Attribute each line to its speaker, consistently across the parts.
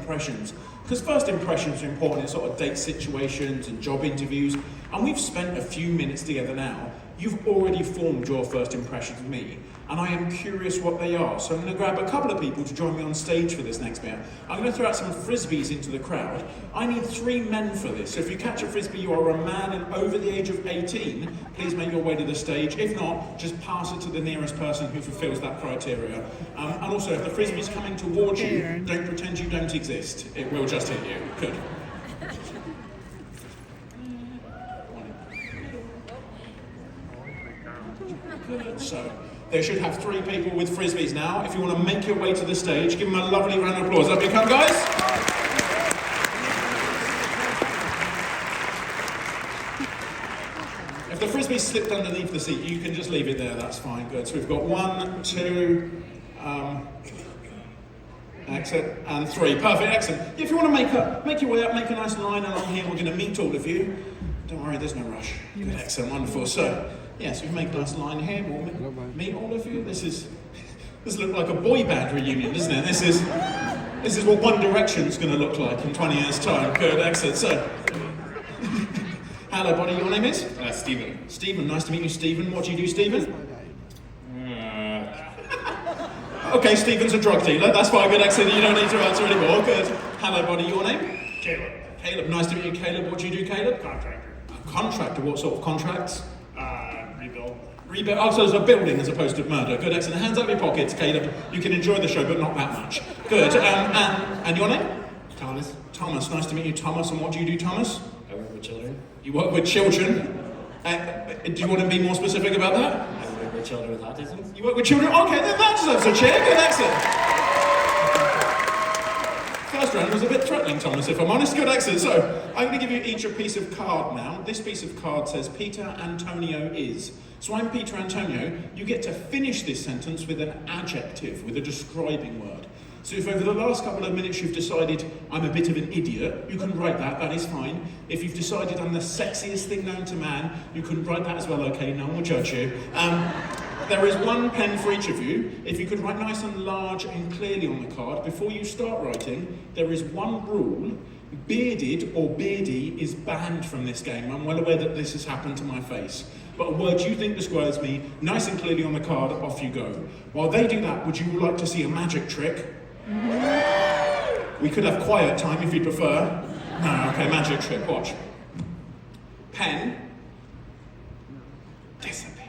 Speaker 1: impressions. Because first impressions are important in sort of date situations and job interviews, and we've spent a few minutes together now. You've already formed your first impressions of me, and I am curious what they are. So I'm going to grab a couple of people to join me on stage for this next bit. I'm going to throw out some frisbees into the crowd. I need 3 men for this. So if you catch a frisbee, you are a man and over the age of 18, please make your way to the stage. If not, just pass it to the nearest person who fulfills that criteria. And also, if the frisbee's coming towards you, don't pretend you don't exist. It will just hit you. Good. Good. So, they should have 3 people with frisbees now. If you want to make your way to the stage, give them a lovely round of applause. Up you come, guys. If the frisbee slipped underneath the seat, you can just leave it there. That's fine. Good. So we've got 1, 2, exit, and 3. Perfect. Excellent. If you want to make your way up, make a nice line along here. We're going to meet all of you. Don't worry, there's no rush. Good. Excellent. Wonderful. So. Yes, we've made a nice line here. We'll meet all of you. This looks like a boy band reunion, doesn't it? This is what One Direction's going to look like in 20 years' time. Good, excellent. So, hello, buddy. Your name is?
Speaker 2: Stephen.
Speaker 1: Stephen, nice to meet you, Stephen. What do you do, Stephen? Okay, Stephen's a drug dealer. That's fine. Good, excellent. You don't need to answer anymore. Good. Hello, buddy. Your name?
Speaker 2: Caleb.
Speaker 1: Caleb, nice to meet you, Caleb. What do you do, Caleb?
Speaker 2: Contractor.
Speaker 1: A contractor. What sort of contracts?
Speaker 2: Rebuild.
Speaker 1: Oh, so it's a building as opposed to murder. Good, excellent. Hands up your pockets, Caleb. You can enjoy the show, but not that much. Good. And your name?
Speaker 2: Thomas.
Speaker 1: Thomas. Nice to meet you, Thomas. And what do you do, Thomas?
Speaker 2: I work with children.
Speaker 1: You work with children. Do you want to be more specific about that?
Speaker 2: I work with children with autism.
Speaker 1: You work with children? Okay, then that deserves a cheer. Good, excellent. First round was a bit threatening, Thomas, if I'm honest. Good, excellent. So, I'm going to give you each a piece of card now. This piece of card says, Peter Antoniou is. So I'm Peter Antoniou. You get to finish this sentence with an adjective, with a describing word. So if over the last couple of minutes you've decided I'm a bit of an idiot, you can write that is fine. If you've decided I'm the sexiest thing known to man, you can write that as well, okay, no one will judge you. There is 1 pen for each of you. If you could write nice and large and clearly on the card, before you start writing, there is 1 rule. Bearded or beardy is banned from this game. I'm well aware that this has happened to my face. But a word you think describes me, nice and clearly on the card, off you go. While they do that, would you like to see a magic trick? We could have quiet time if you prefer. No, okay, magic trick, watch. Pen. Disappeared.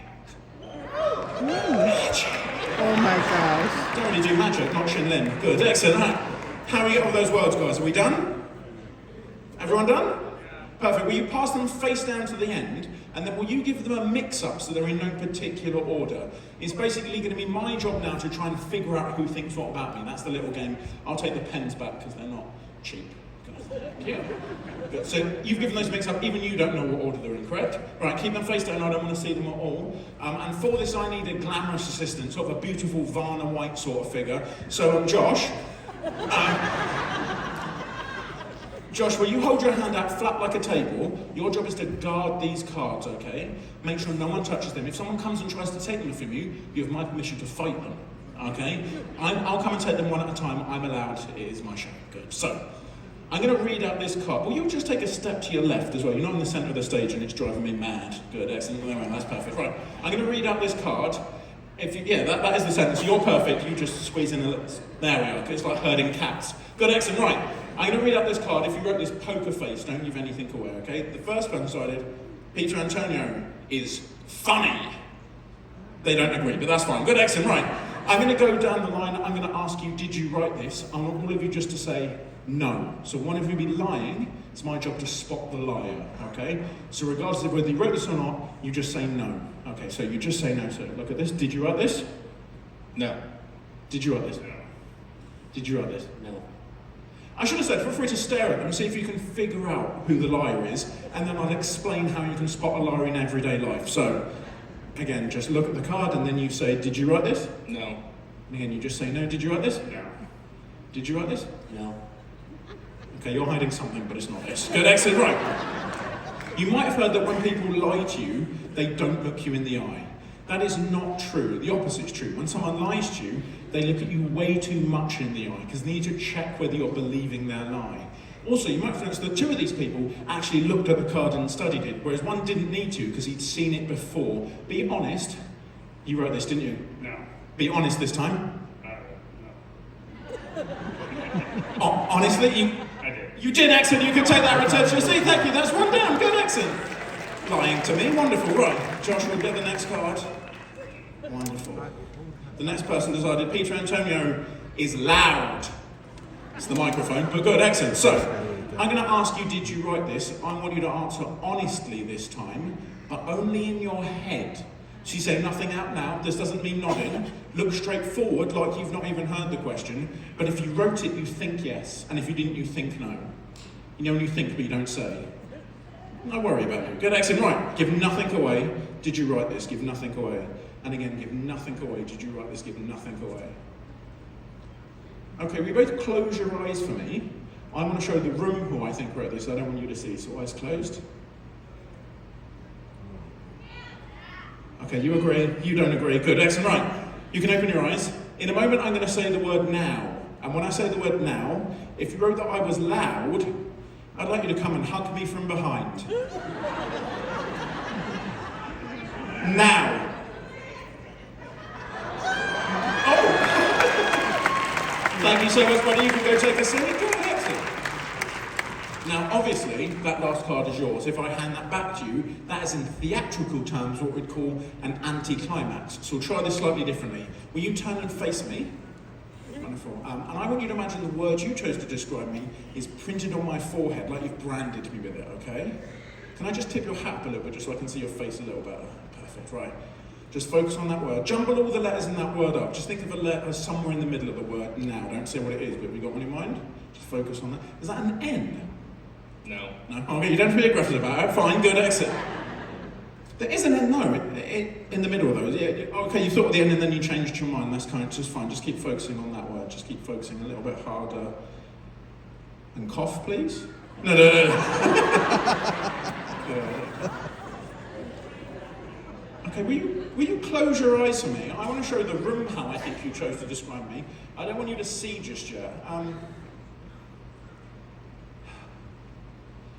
Speaker 1: Magic.
Speaker 3: Oh my gosh.
Speaker 1: Don't really do magic, not Shin Lin. Good, excellent. How are we get all those words, guys? Are we done? Everyone done? Perfect. Will you pass them face down to the end, and then will you give them a mix-up so they're in no particular order? It's basically going to be my job now to try and figure out who thinks what about me. That's the little game. I'll take the pens back because they're not cheap. Yeah. Good. So you've given those mix-up. Even you don't know what order they're in, correct? Right, keep them face down. I don't want to see them at all. And for this, I need a glamorous assistant, sort of a beautiful Varna White sort of figure. So Josh. Josh, will you hold your hand out flat like a table? Your job is to guard these cards, okay? Make sure no one touches them. If someone comes and tries to take them from you, you have my permission to fight them, okay? I'll come and take them one at a time. I'm allowed. It is my show. Good. So, I'm going to read out this card. Will you just take a step to your left as well? You're not in the centre of the stage and it's driving me mad. Good, excellent. That's perfect. Right. I'm going to read out this card. That is the sentence. You're perfect. You just squeeze in a little. There we are. It's like herding cats. Good, excellent. Right. I'm going to read out this card. If you wrote this poker face, don't give anything away, okay? The first one decided, Peter Antoniou is funny. They don't agree, but that's fine. Good, excellent. Right. I'm going to go down the line. I'm going to ask you, did you write this? I want all of you just to say no. So one of you be lying. It's my job to spot the liar, okay? So regardless of whether you wrote this or not, you just say no. Okay, so you just say no. So look at this. Did you write this?
Speaker 2: No.
Speaker 1: Did you write this?
Speaker 2: No.
Speaker 1: Did you write this?
Speaker 2: No.
Speaker 1: I should have said, feel free to stare at them and see if you can figure out who the liar is, and then I'll explain how you can spot a liar in everyday life. So, again, just look at the card and then you say, did you write this?
Speaker 2: No.
Speaker 1: And again, you just say no. Did you write this?
Speaker 2: No.
Speaker 1: Did you write this?
Speaker 2: No.
Speaker 1: Okay, you're hiding something, but it's not this. Good, excellent, right. You might have heard that when people lie to you, they don't look you in the eye. That is not true. The opposite's true. When someone lies to you, they look at you way too much in the eye because they need to check whether you're believing their lie. Also, you might have noticed that two of these people actually looked at the card and studied it, whereas one didn't need to because he'd seen it before. Be honest. You wrote this, didn't you?
Speaker 2: No.
Speaker 1: Be honest this time.
Speaker 2: No.
Speaker 1: Oh, honestly,
Speaker 2: I did.
Speaker 1: you did, excellent. You can take that retention. See, thank you. That's one down. Good, excellent. Lying to me, wonderful. Right, Josh will get the next card. Wonderful. The next person decided Peter Antoniou is loud. It's the microphone, but good, excellent. So, I'm going to ask you, did you write this? I want you to answer honestly this time, but only in your head. So you say nothing out now. This doesn't mean nodding. Look straight forward like you've not even heard the question. But if you wrote it, you think yes. And if you didn't, you think no. You know when you think but you don't say. No worry about it. Good, excellent. Right, give nothing away. Did you write this? Give nothing away. And again, give nothing away. Did you write this? Give nothing away. Okay, we both close your eyes for me. I want to show the room who I think wrote this. I don't want you to see, so eyes closed. Okay, you agree, you don't agree. Good, excellent. Right, you can open your eyes. In a moment, I'm going to say the word now. And when I say the word now, if you wrote that I was loud, I'd like you to come and hug me from behind. Now. Thank you so much, buddy. You can go take a seat. Good, excellent. Now, obviously, that last card is yours. If I hand that back to you, that is in theatrical terms what we'd call an anticlimax. So we'll try this slightly differently. Will you turn and face me? Wonderful. And I want you to imagine the word you chose to describe me is printed on my forehead, like you've branded me with it, okay? Can I just tip your hat up a little bit, just so I can see your face a little better? Perfect, right. Just focus on that word. Jumble all the letters in that word up. Just think of a letter somewhere in the middle of the word now. Don't say what it is, but have you got one in mind? Just focus on that. Is that an N?
Speaker 2: No.
Speaker 1: No? Okay, you don't have to be aggressive about it. Fine, good, exit. There is an N, no, in the middle though. Yeah, okay, you thought of the N and then you changed your mind. That's kind of just fine. Just keep focusing on that word. Just keep focusing a little bit harder. And cough, please. No. Okay, will you close your eyes for me? I want to show the room how I think you chose to describe me. I don't want you to see just yet.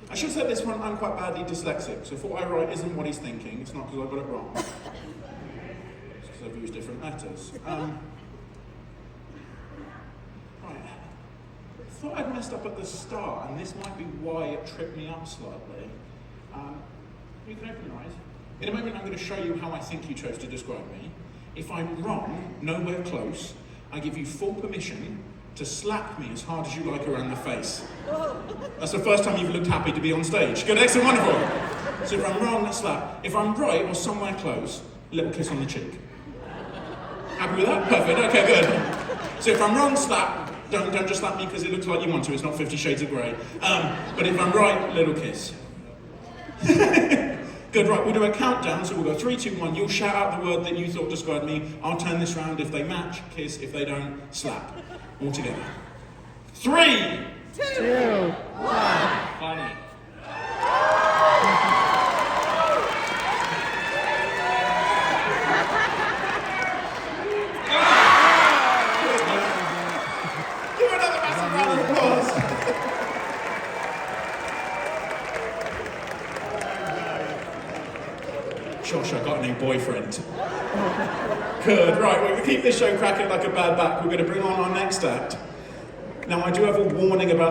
Speaker 1: I should say this one, I'm quite badly dyslexic, so if what I write isn't what he's thinking, it's not because I got it wrong. It's because I've used different letters. Right. I thought I'd messed up at the start, and this might be why it tripped me up slightly. You can open your eyes. In a moment, I'm going to show you how I think you chose to describe me. If I'm wrong, nowhere close, I give you full permission to slap me as hard as you like around the face. That's the first time you've looked happy to be on stage. Good, excellent, wonderful. So if I'm wrong, that's slap. If I'm right or somewhere close, a little kiss on the cheek. Happy with that? Perfect, okay, good. So if I'm wrong, slap. Don't just slap me because it looks like you want to. It's not 50 Shades of Grey. But if I'm right, little kiss. Good, right, we'll do a countdown, so we'll go 3, 2, 1. You'll shout out the word that you thought described me. I'll turn this round. If they match, kiss. If they don't, slap. All together. 3,
Speaker 3: 2, 1.
Speaker 2: Funny.
Speaker 1: Give another massive round of applause. Josh, I got a new boyfriend. Good, right, we're going to keep this show cracking like a bad back. We're going to bring on our next act. Now, I do have a warning about